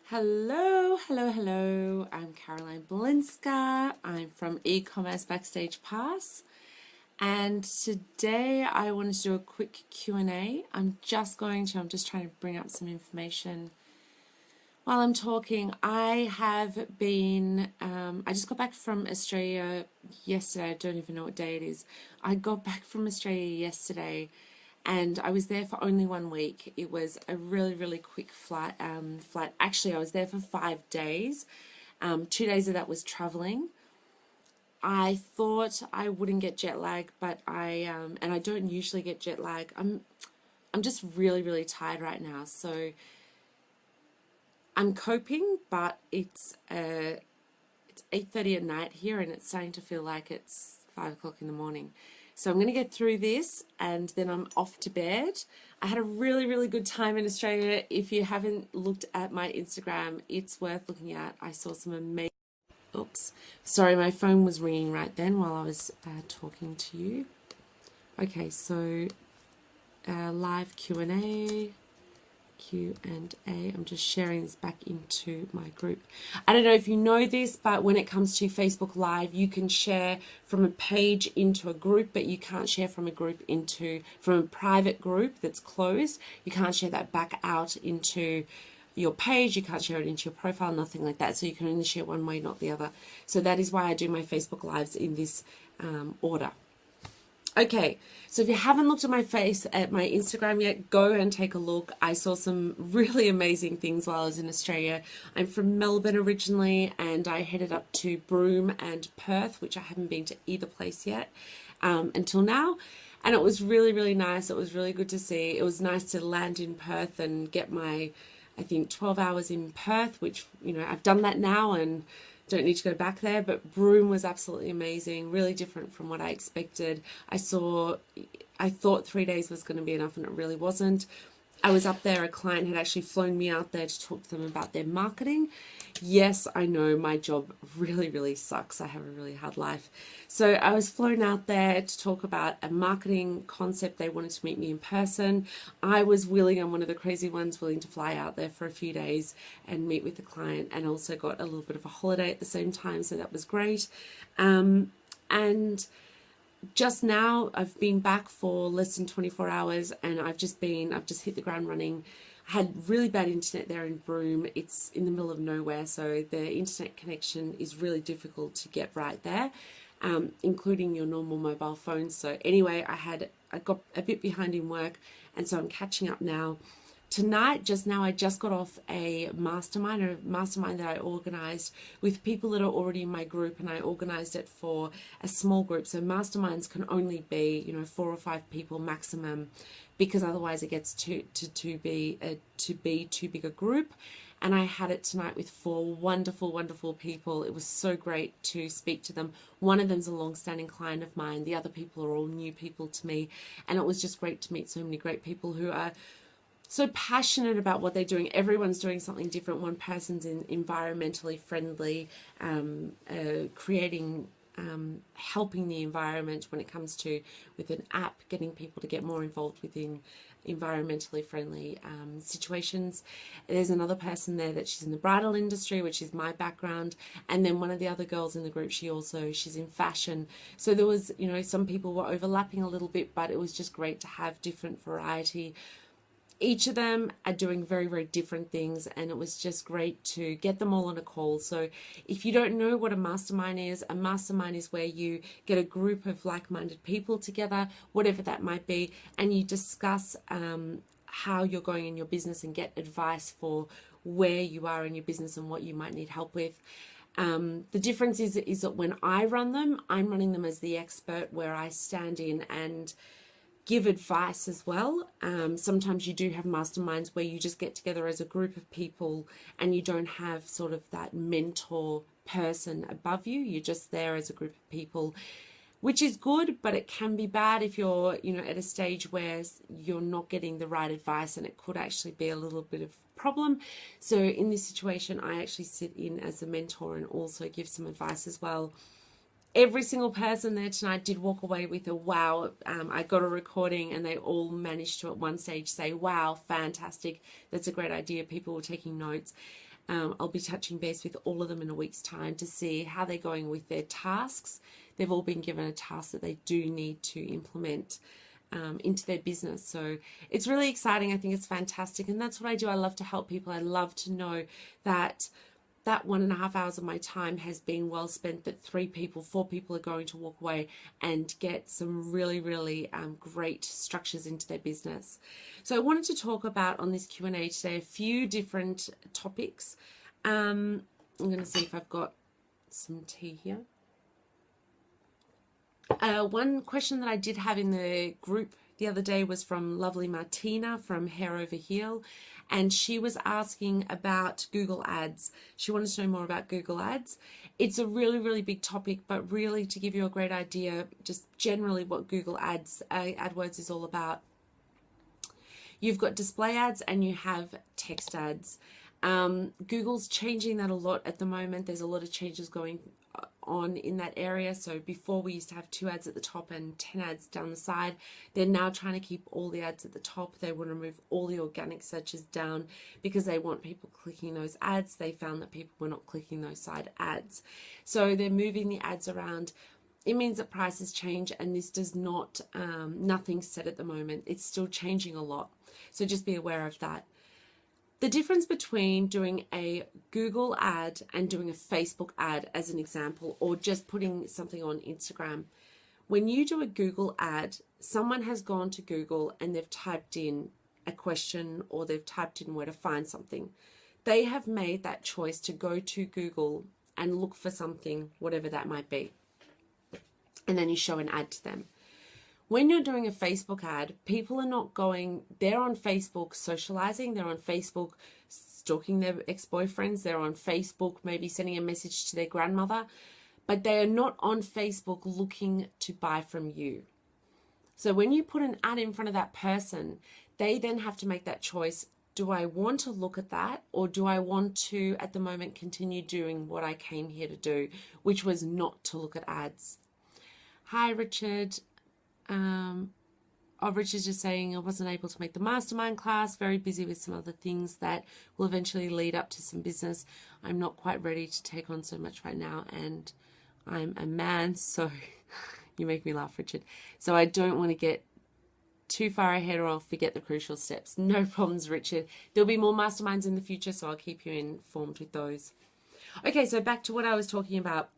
Hello, hello, hello. I'm Caroline Belinska. I'm from E-commerce Backstage Pass. And today I wanted to do a quick Q&A. I'm just trying to bring up some information while I'm talking. I just got back from Australia yesterday. I don't even know what day it is. I got back from Australia yesterday and I was there for only 1 week. It was a really, really quick flight. Actually, I was there for 5 days. 2 days of that was traveling. I thought I wouldn't get jet lag, but and I don't usually get jet lag. I'm just really, really tired right now. So I'm coping, but it's 8:30 at night here, and it's starting to feel like it's 5 o'clock in the morning. So I'm going to get through this, and then I'm off to bed. I had a really, really good time in Australia. If you haven't looked at my Instagram, it's worth looking at. I saw some amazing... Oops. Sorry, my phone was ringing right then while I was talking to you. Okay, so live Q&A. I'm just sharing this back into my group. I don't know if you know this, but when it comes to Facebook Live, you can share from a page into a group, but you can't share from a private group that's closed. You can't share that back out into your page. You can't share it into your profile, nothing like that. So you can only share one way, not the other. So that is why I do my Facebook Lives in this order. Okay, so if you haven't looked at my Instagram yet, go and take a look. I saw some really amazing things while I was in Australia. I'm from Melbourne originally, and I headed up to Broome and Perth, which I haven't been to either place yet until now. And it was really, really nice. It was really good to see. It was nice to land in Perth and get my, I think, 12 hours in Perth, which, you know, I've done that now and don't need to go back there. But Broome was absolutely amazing, really different from what I expected. I thought 3 days was going to be enough, and it really wasn't. I was up there, a client had actually flown me out there to talk to them about their marketing. Yes, I know my job really, really sucks. I have a really hard life. So I was flown out there to talk about a marketing concept. They wanted to meet me in person. I was willing, I'm one of the crazy ones, willing to fly out there for a few days and meet with the client, and also got a little bit of a holiday at the same time. So that was great. And just now I've been back for less than 24 hours, and I've just hit the ground running. I had really bad internet there in Broome. It's in the middle of nowhere, so the internet connection is really difficult to get right there, including your normal mobile phone. So anyway, I got a bit behind in work, and so I'm catching up now. Tonight, I just got off a mastermind that I organized with people that are already in my group, and I organized it for a small group. So masterminds can only be, 4 or 5 people maximum, because otherwise it gets to be too big a group. And I had it tonight with 4 wonderful, wonderful people. It was so great to speak to them. One of them's a long-standing client of mine. The other people are all new people to me. And it was just great to meet so many great people who are so passionate about what they're doing. Everyone's doing something different. One person's environmentally friendly, creating, helping the environment when it comes to, with an app, getting people to get more involved within environmentally friendly situations. There's another person there that she's in the bridal industry, which is my background. And then one of the other girls in the group, she's in fashion. So there was, some people were overlapping a little bit, but it was just great to have different variety. Each of them are doing very, very different things, and it was just great to get them all on a call. So if you don't know what a mastermind is where you get a group of like-minded people together, whatever that might be, and you discuss how you're going in your business and get advice for where you are in your business and what you might need help with. The difference is that when I run them, I'm running them as the expert, where I stand in and give advice as well. Sometimes you do have masterminds where you just get together as a group of people and you don't have sort of that mentor person above you. You're just there as a group of people, which is good, but it can be bad if you're, at a stage where you're not getting the right advice, and it could actually be a little bit of a problem. So in this situation, I actually sit in as a mentor and also give some advice as well. Every single person there tonight did walk away with a wow. I got a recording, and they all managed to at one stage say, wow, fantastic, that's a great idea. People were taking notes. I'll be touching base with all of them in a week's time to see how they're going with their tasks. They've all been given a task that they do need to implement into their business. So it's really exciting. I think it's fantastic. And that's what I do. I love to help people. I love to know that 1.5 hours of my time has been well spent, that 3 people, 4 people are going to walk away and get some really, really great structures into their business. So I wanted to talk about on this Q&A today a few different topics. I'm going to see if I've got some tea here. One question that I did have in the group the other day was from lovely Martina from Hair Over Heel, and she was asking about Google Ads. She wanted to know more about Google Ads. It's a really, really big topic, but really to give you a great idea, just generally what Google Ads, AdWords is all about. You've got display ads and you have text ads. Google's changing that a lot at the moment. There's a lot of changes going on in that area. So before we used to have 2 ads at the top and 10 ads down the side. They're now trying to keep all the ads at the top. They want to remove all the organic searches down because they want people clicking those ads. They found that people were not clicking those side ads. So they're moving the ads around. It means that prices change, and this does not, nothing's set at the moment. It's still changing a lot. So just be aware of that. The difference between doing a Google ad and doing a Facebook ad, as an example, or just putting something on Instagram. When you do a Google ad, someone has gone to Google and they've typed in a question or they've typed in where to find something. They have made that choice to go to Google and look for something, whatever that might be. And then you show an ad to them. When you're doing a Facebook ad, people are not going, they're on Facebook socializing, they're on Facebook stalking their ex-boyfriends, they're on Facebook maybe sending a message to their grandmother, but they are not on Facebook looking to buy from you. So when you put an ad in front of that person, they then have to make that choice. Do I want to look at that, or do I want to, at the moment, continue doing what I came here to do, which was not to look at ads? Hi, Richard. Richard's just saying I wasn't able to make the Mastermind class, very busy with some other things that will eventually lead up to some business. I'm not quite ready to take on so much right now, and I'm a man, so you make me laugh, Richard. So I don't want to get too far ahead or I'll forget the crucial steps. No problems, Richard. There'll be more masterminds in the future, so I'll keep you informed with those. Okay, so back to what I was talking about.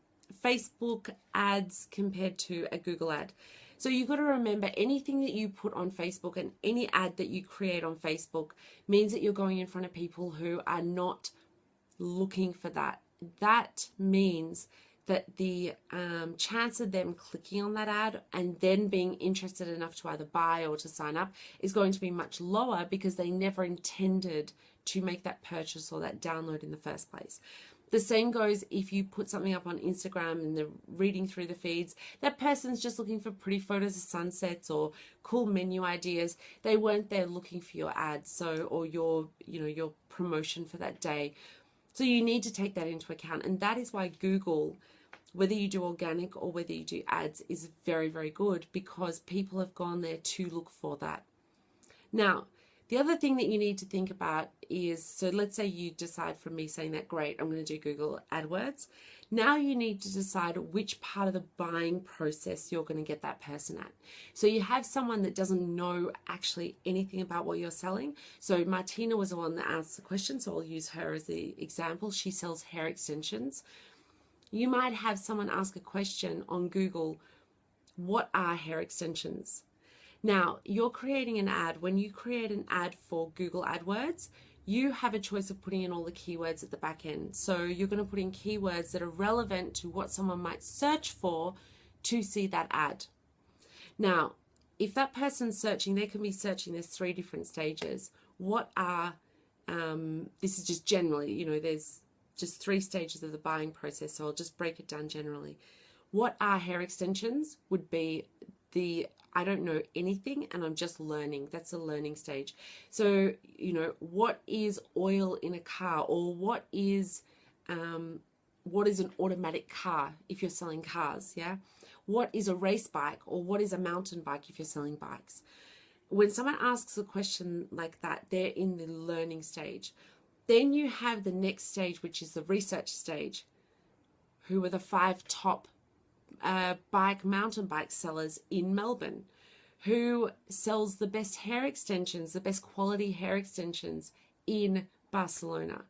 Facebook ads compared to a Google ad. So you've got to remember, anything that you put on Facebook and any ad that you create on Facebook means that you're going in front of people who are not looking for that. That means that the chance of them clicking on that ad and then being interested enough to either buy or to sign up is going to be much lower because they never intended to make that purchase or that download in the first place. The same goes if you put something up on Instagram and they're reading through the feeds. That person's just looking for pretty photos of sunsets or cool menu ideas. They weren't there looking for your ads, or your promotion for that day. So you need to take that into account, and that is why Google, whether you do organic or whether you do ads, is very, very good, because people have gone there to look for that. Now, the other thing that you need to think about is, so let's say you decide from me saying that, great, I'm going to do Google AdWords. Now you need to decide which part of the buying process you're going to get that person at. So you have someone that doesn't know actually anything about what you're selling. So Martina was the one that asked the question, so I'll use her as the example. She sells hair extensions. You might have someone ask a question on Google, what are hair extensions? Now, you're creating an ad. When you create an ad for Google AdWords, you have a choice of putting in all the keywords at the back end. So you're going to put in keywords that are relevant to what someone might search for to see that ad. Now, if that person's searching, they can be searching, there's 3 different stages. What are, this is just generally, there's just 3 stages of the buying process, so I'll just break it down generally. What are hair extensions would be I don't know anything and I'm just learning. That's a learning stage. So, what is oil in a car, or what is an automatic car if you're selling cars, yeah? What is a race bike, or what is a mountain bike if you're selling bikes? When someone asks a question like that, they're in the learning stage. Then you have the next stage, which is the research stage. Who are the 5 top mountain bike sellers in Melbourne? Who sells the best hair extensions, the best quality hair extensions in Barcelona?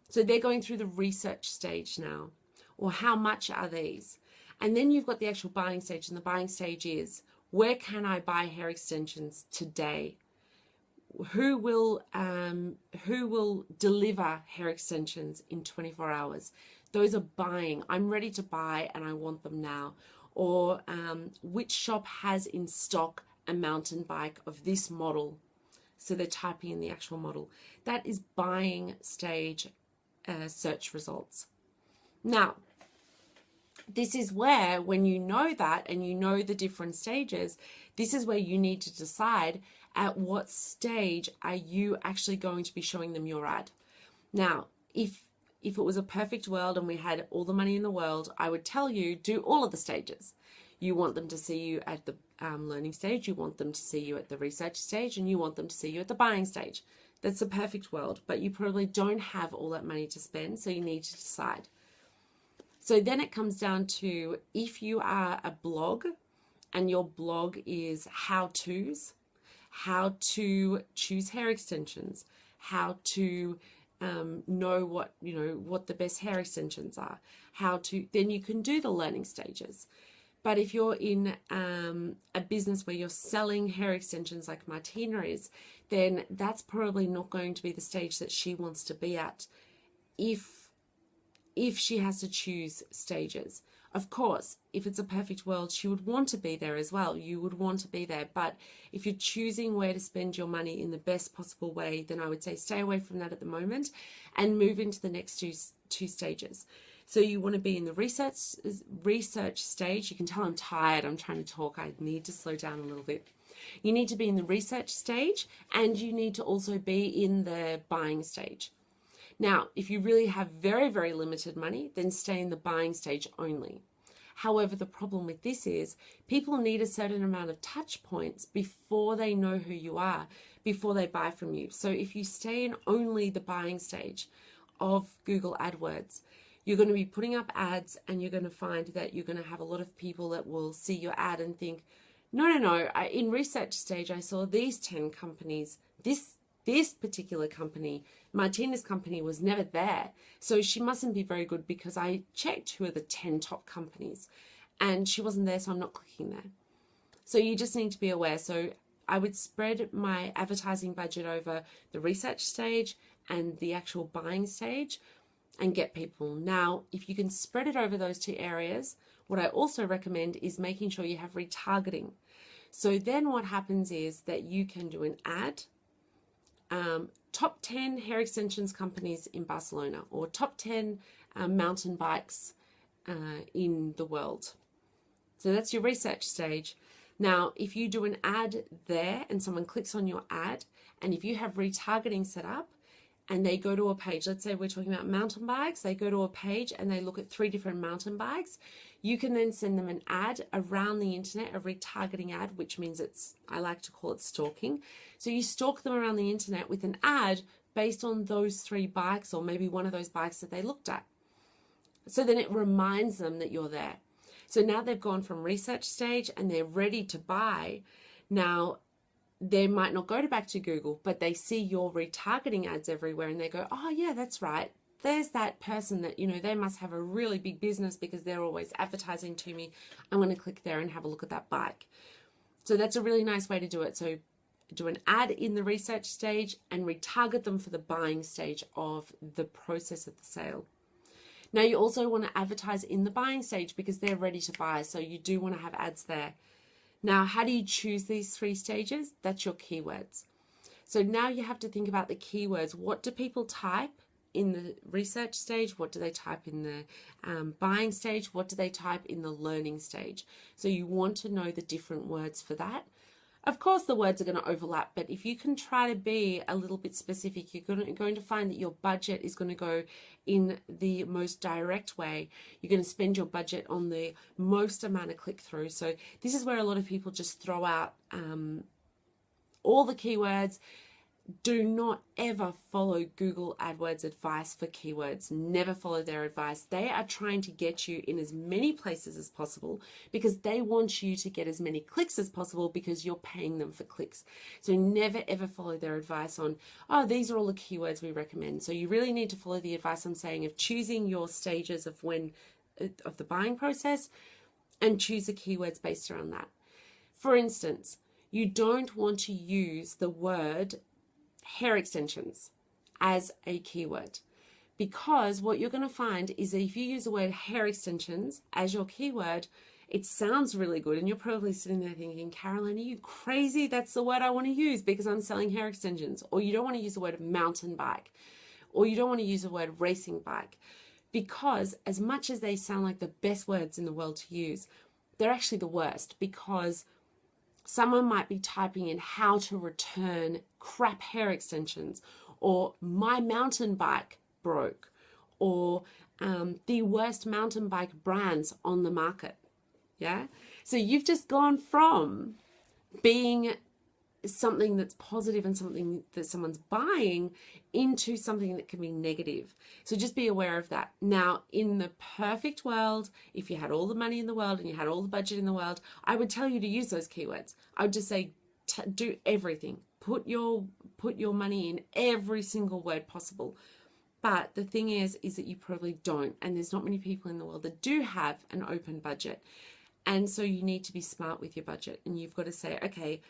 So they're going through the research stage now. Or how much are these? And then you've got the actual buying stage, and the buying stage is, where can I buy hair extensions today? Who will deliver hair extensions in 24 hours? Those are buying. I'm ready to buy and I want them now. Or which shop has in stock a mountain bike of this model? So they're typing in the actual model. That is buying stage search results. Now, this is where, when you know that and you know the different stages, this is where you need to decide at what stage are you actually going to be showing them your ad. Now, if it was a perfect world and we had all the money in the world, I would tell you, do all of the stages. You want them to see you at the learning stage, you want them to see you at the research stage, and you want them to see you at the buying stage. That's the perfect world, but you probably don't have all that money to spend, so you need to decide. So then it comes down to, if you are a blog and your blog is how-tos, how to choose hair extensions, how to know what the best hair extensions are, then you can do the learning stages. But if you're in a business where you're selling hair extensions like Martina is, then that's probably not going to be the stage that she wants to be at if she has to choose stages. Of course, if it's a perfect world, she would want to be there as well. You would want to be there. But if you're choosing where to spend your money in the best possible way, then I would say stay away from that at the moment and move into the next two stages. So you want to be in the research stage. You can tell I'm tired. I'm trying to talk. I need to slow down a little bit. You need to be in the research stage, and you need to also be in the buying stage. Now, if you really have very, very limited money, then stay in the buying stage only. However, the problem with this is people need a certain amount of touch points before they know who you are, before they buy from you. So if you stay in only the buying stage of Google AdWords, you're going to be putting up ads, and you're going to find that you're going to have a lot of people that will see your ad and think, no, in research stage, I saw these 10 companies, this particular company, Martina's company, was never there. So she mustn't be very good, because I checked who are the 10 top companies and she wasn't there, so I'm not clicking there. So you just need to be aware. So I would spread my advertising budget over the research stage and the actual buying stage and get people. Now, if you can spread it over those two areas, what I also recommend is making sure you have retargeting. So then what happens is that you can do an ad, top 10 hair extensions companies in Barcelona, or top 10 mountain bikes in the world. So that's your research stage. Now, if you do an ad there and someone clicks on your ad, and if you have retargeting set up and they go to a page, let's say we're talking about mountain bikes, they go to a page and they look at 3 different mountain bikes, you can then send them an ad around the internet, a retargeting ad, which means I like to call it stalking. So you stalk them around the internet with an ad based on those 3 bikes, or maybe one of those bikes that they looked at. So then it reminds them that you're there. So now they've gone from research stage and they're ready to buy. Now, they might not go back to Google, but they see your retargeting ads everywhere and they go, oh yeah, that's right. There's that person that, they must have a really big business because they're always advertising to me. I'm going to click there and have a look at that bike. So that's a really nice way to do it. So do an ad in the research stage and retarget them for the buying stage of the process of the sale. Now, you also want to advertise in the buying stage because they're ready to buy. So you do want to have ads there. Now, how do you choose these 3 stages? That's your keywords. So now you have to think about the keywords. What do people type in the research stage? What do they type in the buying stage? What do they type in the learning stage? So you want to know the different words for that. Of course, the words are going to overlap, but if you can try to be a little bit specific, you're going to find that your budget is going to go in the most direct way. You're going to spend your budget on the most amount of click-through. So this is where a lot of people just throw out all the keywords, Do not ever follow Google AdWords advice for keywords. Never follow their advice. They are trying to get you in as many places as possible because they want you to get as many clicks as possible because you're paying them for clicks. So never ever follow their advice on, oh, these are all the keywords we recommend. So you really need to follow the advice I'm saying of choosing your stages of the buying process and choose the keywords based around that. For instance, you don't want to use the word hair extensions as a keyword, because what you're going to find is that if you use the word hair extensions as your keyword, it sounds really good and you're probably sitting there thinking, Caroline, are you crazy? That's the word I want to use because I'm selling hair extensions. Or you don't want to use the word mountain bike, or you don't want to use the word racing bike, because as much as they sound like the best words in the world to use, they're actually the worst, because someone might be typing in how to return crap hair extensions, or my mountain bike broke, or the worst mountain bike brands on the market. Yeah. So you've just gone from being something that's positive and something that someone's buying into something that can be negative. So just be aware of that. Now, in the perfect world, if you had all the money in the world and you had all the budget in the world, I would tell you to use those keywords. I would just say, do everything. Put your money in every single word possible. But the thing is that you probably don't. And there's not many people in the world that do have an open budget. And so you need to be smart with your budget. And you've got to say, okay,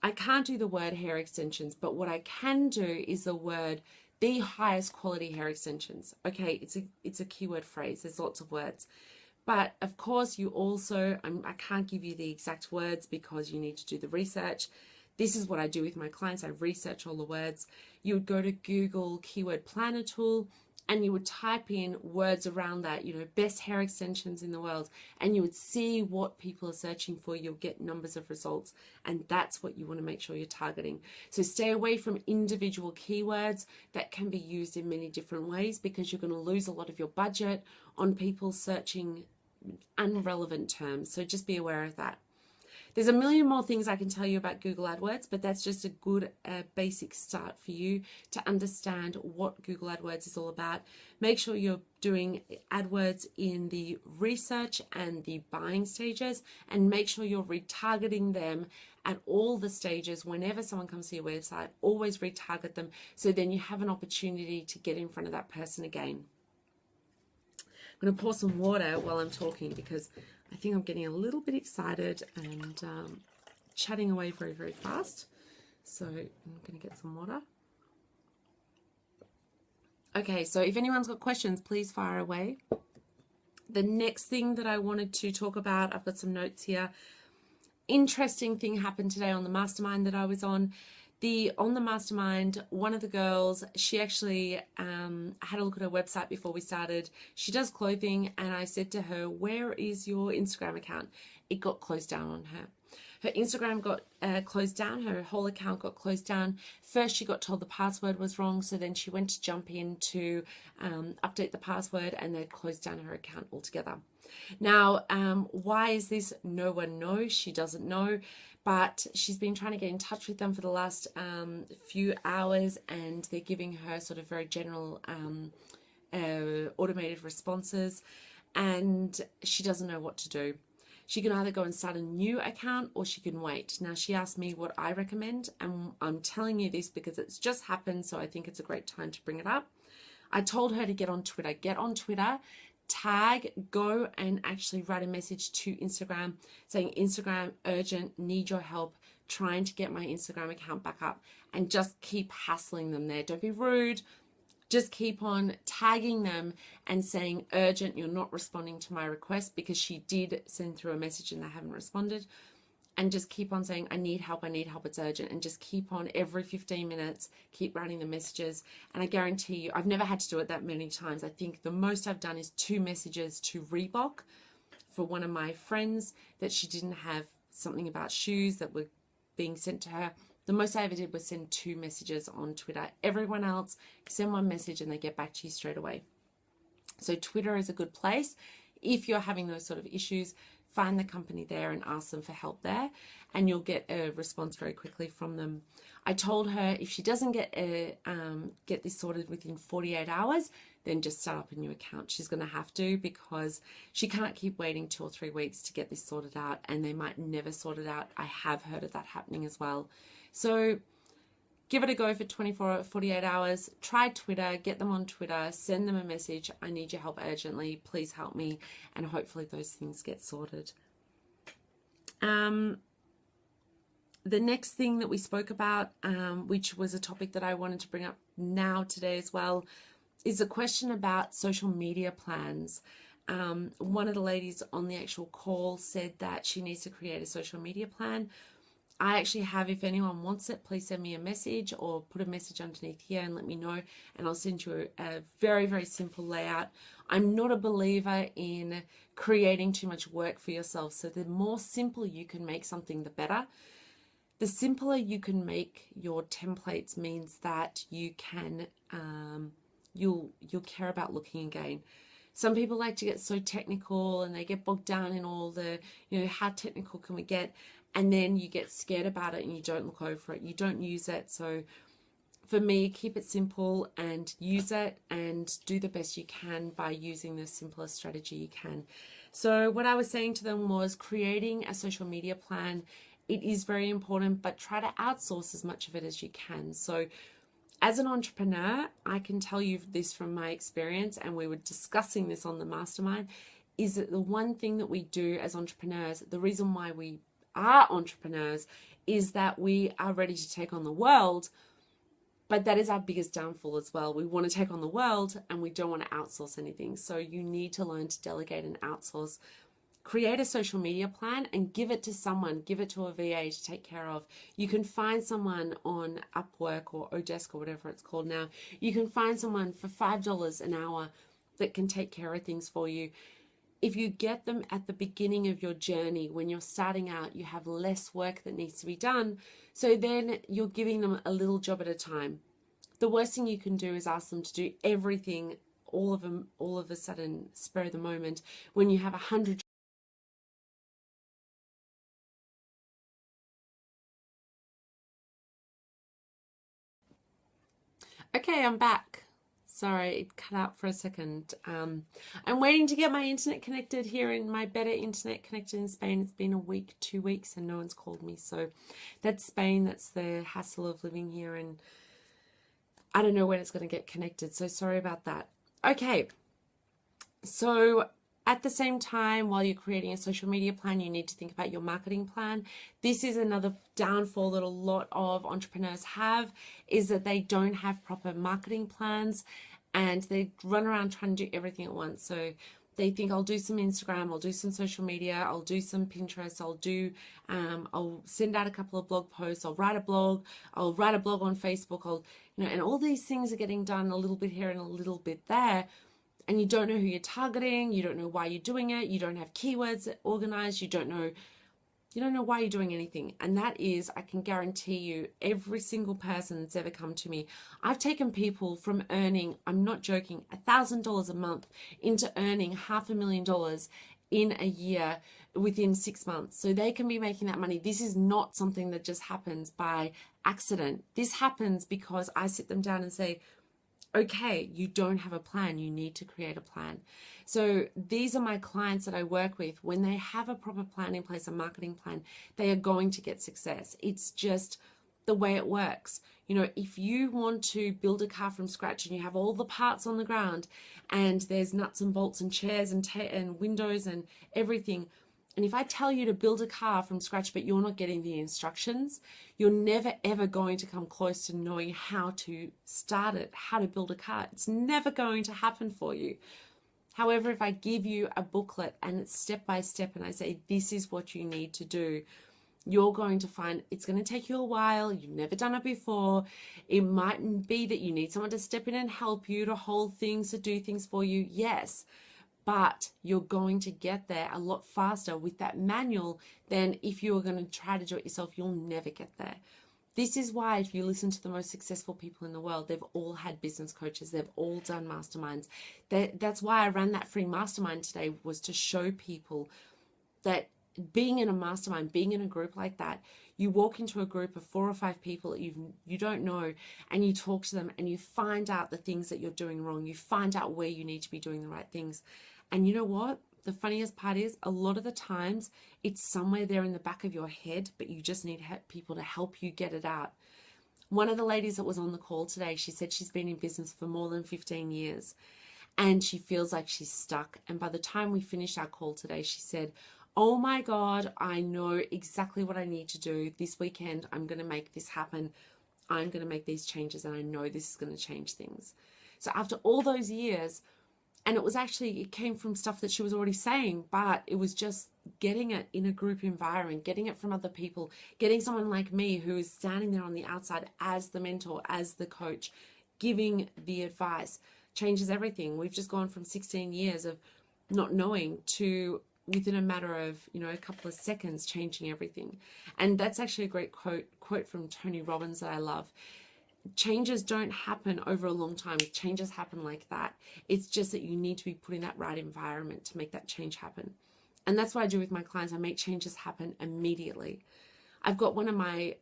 I can't do the word hair extensions, but what I can do is the word the highest quality hair extensions. Okay, it's a keyword phrase. There's lots of words. But of course, you also, I can't give you the exact words because you need to do the research. This is what I do with my clients. I research all the words. You would go to Google Keyword Planner tool and you would type in words around that, best hair extensions in the world, and you would see what people are searching for. You'll get numbers of results, and that's what you want to make sure you're targeting. So stay away from individual keywords that can be used in many different ways, because you're going to lose a lot of your budget on people searching irrelevant terms. So just be aware of that. There's a million more things I can tell you about Google AdWords, but that's just a good basic start for you to understand what Google AdWords is all about. Make sure you're doing AdWords in the research and the buying stages, and make sure you're retargeting them at all the stages. Whenever someone comes to your website, always retarget them, so then you have an opportunity to get in front of that person again. I'm going to pour some water while I'm talking because I think I'm getting a little bit excited and chatting away very, very fast. So I'm going to get some water. Okay, so if anyone's got questions, please fire away. The next thing that I wanted to talk about, I've got some notes here. Interesting thing happened today on the mastermind that I was on. On the mastermind, one of the girls, she actually had a look at her website before we started. She does clothing, and I said to her, where is your Instagram account? It got closed down on her. Her Instagram got closed down. Her whole account got closed down. First, she got told the password was wrong, so then she went to jump in to update the password, and they closed down her account altogether. Now, why is this? No one knows. She doesn't know, but she's been trying to get in touch with them for the last few hours, and they're giving her sort of very general automated responses, and she doesn't know what to do. She can either go and start a new account, or she can wait. Now, she asked me what I recommend, and I'm telling you this because it's just happened, so I think it's a great time to bring it up. I told her to get on Twitter. Get on Twitter, go and actually write a message to Instagram saying, Instagram, urgent, need your help, trying to get my Instagram account back up, and just keep hassling them there. Don't be rude. Just keep on tagging them and saying, urgent, you're not responding to my request, because she did send through a message and they haven't responded. And just keep on saying, I need help, it's urgent. And just keep on every 15 minutes, keep writing the messages. And I guarantee you, I've never had to do it that many times. I think the most I've done is 2 messages to Reebok for one of my friends that she didn't have something about shoes that were being sent to her. The most I ever did was send 2 messages on Twitter. Everyone else, send 1 message and they get back to you straight away. So Twitter is a good place if you're having those sort of issues. find the company there and ask them for help there, and you'll get a response very quickly from them. I told her if she doesn't get this sorted within 48 hours, then just start up a new account. She's going to have to, because she can't keep waiting 2 or 3 weeks to get this sorted out, and they might never sort it out. I have heard of that happening as well. So give it a go for 24 or 48 hours. Try Twitter, get them on Twitter, send them a message. I need your help urgently. Please help me. And hopefully those things get sorted. The next thing that we spoke about, which was a topic that I wanted to bring up now today as well, is a question about social media plans. One of the ladies on the actual call said that she needs to create a social media plan. I actually have, if anyone wants it, please send me a message or put a message underneath here and let me know, and I'll send you a very, very simple layout. I'm not a believer in creating too much work for yourself, so the more simple you can make something, the better. The simpler you can make your templates means that you can, you'll care about looking again. Some people like to get so technical and they get bogged down in all the, how technical can we get? And then you get scared about it and you don't look over it. You don't use it. So for me, keep it simple and use it, and do the best you can by using the simplest strategy you can. So what I was saying to them was creating a social media plan. It is very important, but try to outsource as much of it as you can. So as an entrepreneur, I can tell you this from my experience, and we were discussing this on the mastermind, is that the one thing that we do as entrepreneurs, the reason why we are entrepreneurs, is that we are ready to take on the world, but that is our biggest downfall as well. We want to take on the world and we don't want to outsource anything. So you need to learn to delegate and outsource. Create a social media plan and give it to someone, give it to a VA to take care of. You can find someone on Upwork or Odesk or whatever it's called now. You can find someone for $5 an hour that can take care of things for you. If you get them at the beginning of your journey, when you're starting out, you have less work that needs to be done. So then you're giving them a little job at a time. The worst thing you can do is ask them to do everything, all of a sudden, spur of the moment, when you have 100. Okay, I'm back. Sorry, it cut out for a second. I'm waiting to get my internet connected here, in my better internet connected in Spain. It's been a week, 2 weeks, and no one's called me. So that's Spain. That's the hassle of living here, and I don't know when it's going to get connected. So sorry about that. Okay, so at the same time, while you're creating a social media plan, you need to think about your marketing plan. This is another downfall that a lot of entrepreneurs have, is that they don't have proper marketing plans and they run around trying to do everything at once. So they think, I'll do some Instagram, I'll do some social media, I'll do some Pinterest, I'll send out a couple of blog posts, I'll write a blog on Facebook, and all these things are getting done a little bit here and a little bit there. And you don't know who you're targeting, you don't know why you're doing it, you don't have keywords organized, you don't know why you're doing anything. And that is, I can guarantee you, every single person that's ever come to me, I've taken people from earning, I'm not joking, $1,000 a month into earning $500,000 in a year within 6 months. So they can be making that money. This is not something that just happens by accident. This happens because I sit them down and say, okay, you don't have a plan. You need to create a plan. So these are my clients that I work with. When they have a proper plan in place, a marketing plan, they are going to get success. It's just the way it works. If you want to build a car from scratch and you have all the parts on the ground and there's nuts and bolts and chairs and windows and everything, and if I tell you to build a car from scratch, but you're not getting the instructions, you're never, ever going to come close to knowing how to start it, how to build a car. It's never going to happen for you. However, if I give you a booklet and it's step by step and I say, this is what you need to do, you're going to find it's going to take you a while. You've never done it before. It might be that you need someone to step in and help you, to hold things, to do things for you. Yes. But you're going to get there a lot faster with that manual than if you were going to try to do it yourself. You'll never get there. This is why if you listen to the most successful people in the world, they've all had business coaches. They've all done masterminds. That's why I ran that free mastermind today, was to show people that being in a mastermind, being in a group like that, you walk into a group of 4 or 5 people that you don't know, and you talk to them and you find out the things that you're doing wrong. You find out where you need to be doing the right things. And you know what? The funniest part is, a lot of the times it's somewhere there in the back of your head, but you just need people to help you get it out. One of the ladies that was on the call today, she said she's been in business for more than 15 years and she feels like she's stuck. And by the time we finished our call today, she said, oh my God, I know exactly what I need to do. This weekend, I'm going to make this happen. I'm going to make these changes, and I know this is going to change things. So after all those years, and it came from stuff that she was already saying, but it was just getting it in a group environment, getting it from other people, getting someone like me who is standing there on the outside as the mentor, as the coach, giving the advice, changes everything. We've just gone from 16 years of not knowing to within a matter of, a couple of seconds, changing everything. And that's actually a great quote from Tony Robbins that I love. Changes don't happen over a long time. Changes happen like that. It's just that you need to be put in that right environment to make that change happen. And that's what I do with my clients. I make changes happen immediately. I've got one of my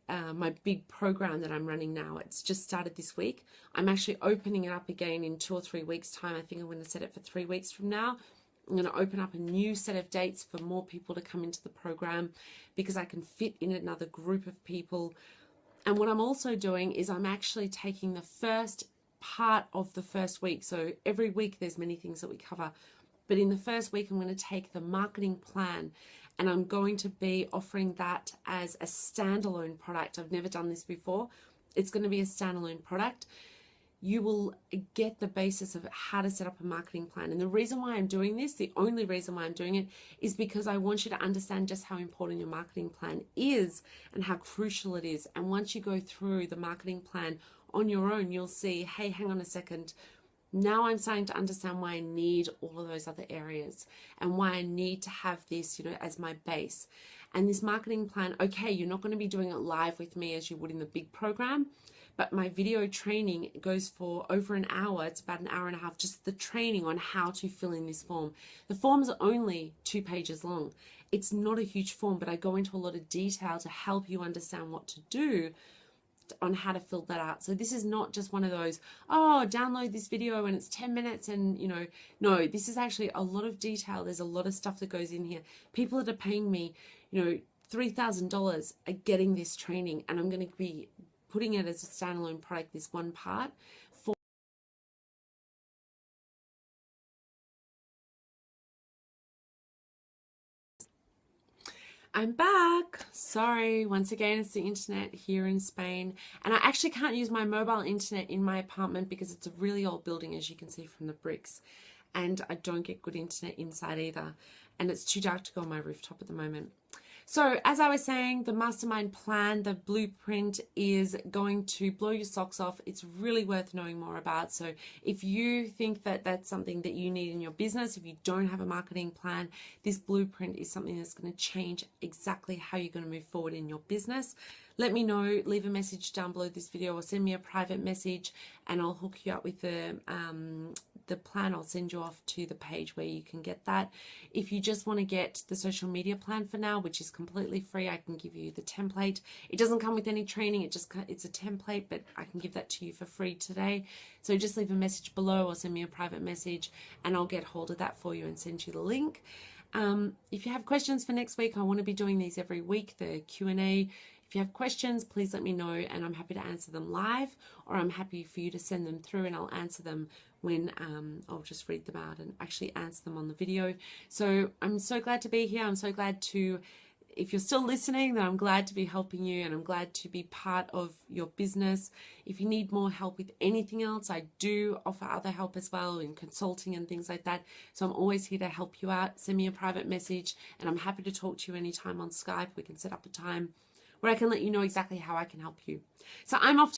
big program that I'm running now. It's just started this week. I'm actually opening it up again in 2 or 3 weeks time. I think I'm going to set it for 3 weeks from now. I'm going to open up a new set of dates for more people to come into the program because I can fit in another group of people. And what I'm also doing is I'm actually taking the first part of the first week. So every week there's many things that we cover. But in the first week, I'm going to take the marketing plan and I'm going to be offering that as a standalone product. I've never done this before. It's going to be a standalone product. You will get the basis of how to set up a marketing plan. And the reason why I'm doing this, the only reason why I'm doing it, is because I want you to understand just how important your marketing plan is and how crucial it is. And once you go through the marketing plan on your own, you'll see, hey, hang on a second. Now I'm starting to understand why I need all of those other areas and why I need to have this, as my base. And this marketing plan, okay, you're not going to be doing it live with me as you would in the big program. But my video training goes for over an hour. It's about an hour and a half, just the training on how to fill in this form. The forms are only 2 pages long. It's not a huge form, but I go into a lot of detail to help you understand what to do on how to fill that out. So this is not just one of those, download this video and it's 10 minutes and, no, this is actually a lot of detail. There's a lot of stuff that goes in here. People that are paying me, $3,000 are getting this training, and I'm going to be putting it as a standalone product, this one part. I'm back. Sorry, once again, it's the internet here in Spain. And I actually can't use my mobile internet in my apartment because it's a really old building, as you can see from the bricks. And I don't get good internet inside either. And it's too dark to go on my rooftop at the moment. So as I was saying, the mastermind plan, the blueprint is going to blow your socks off. It's really worth knowing more about. So if you think that that's something that you need in your business, if you don't have a marketing plan, this blueprint is something that's going to change exactly how you're going to move forward in your business. Let me know, leave a message down below this video or send me a private message and I'll hook you up with the plan. I'll send you off to the page where you can get that. If you just want to get the social media plan for now, which is completely free, I can give you the template. It doesn't come with any training. It's a template, but I can give that to you for free today. So just leave a message below or send me a private message and I'll get hold of that for you and send you the link. If you have questions for next week, I want to be doing these every week, the Q&A. If you have questions, please let me know and I'm happy to answer them live, or I'm happy for you to send them through and I'll answer them when I'll just read them out and actually answer them on the video. So I'm so glad to be here. I'm so glad to, if you're still listening, then I'm glad to be helping you and I'm glad to be part of your business. If you need more help with anything else, I do offer other help as well in consulting and things like that. So I'm always here to help you out. Send me a private message and I'm happy to talk to you anytime on Skype. We can set up a time where I can let you know exactly how I can help you. So I'm off